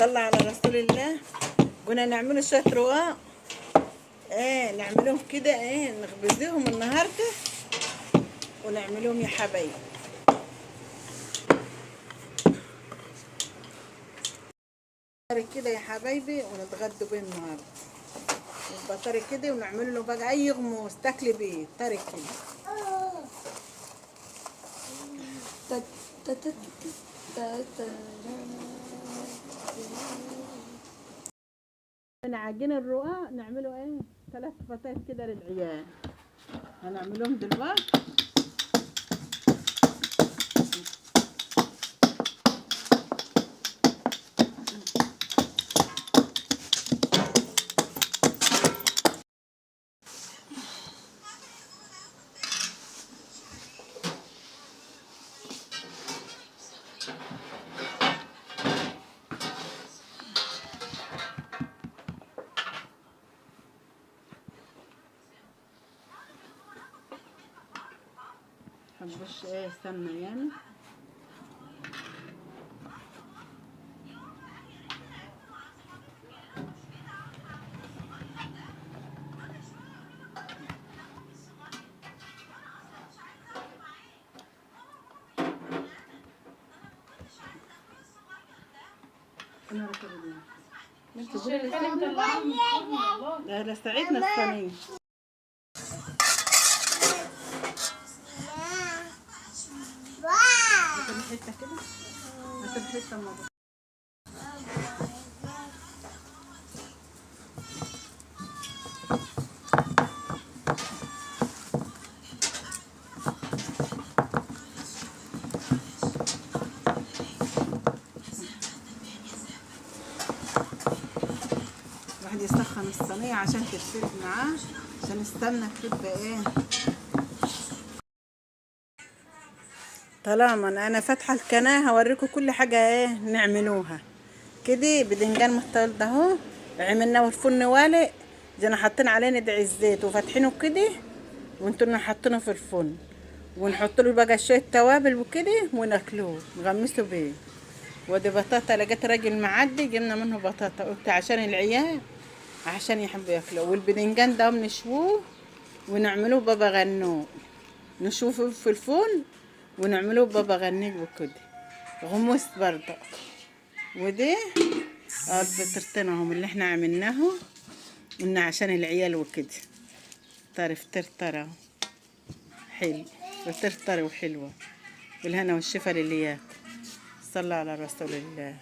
صلى على رسول الله. قلنا نعملوا شويه رقاق، نعملهم كده، نخبزيهم النهارده ونعملهم يا حبايبي. كده يا حبايبي ونتغدوا بيه النهارده. يبقى طري كده ونعمل له بقى اي غموس تاكلي بيه طري كده. عجين الرقاق نعمله 3 فتات كده للعيال، هنعملهم دلوقتي. هنبش سمنه يعني. انا لا ساعدنا الصينيه. حته كده هات حته مره. الواحد يسخن الصينيه عشان تتفرد معاه، عشان السمنه تبقى طالما انا فاتحه القناه هوريكم كل حاجه نعملوها كده. بدنجان مختلط ده اهو عملناه والفرن والق، جينا حاطين عليه ندع الزيت وفاتحينه كده، وانتوا حاطينه في الفرن، ونحط له بقى شويه توابل وكده وناكلوه نغمسه بيه. ودي بطاطا لقيت راجل معدي جبنا منه بطاطا، قلت عشان العيال عشان يحبوا ياكلوه. والبدنجان ده بنشوه ونعملوه بابا غنوج، نشوفه في الفرن ونعملوه بابا غنوج وكده غموس برضه. ودي الفطرتين اهم اللي احنا عملناه قلنا عشان العيال وكده. فطرة حلو، فطرة وحلوة بالهنا والشفا للي ياكل. صلى على رسول الله.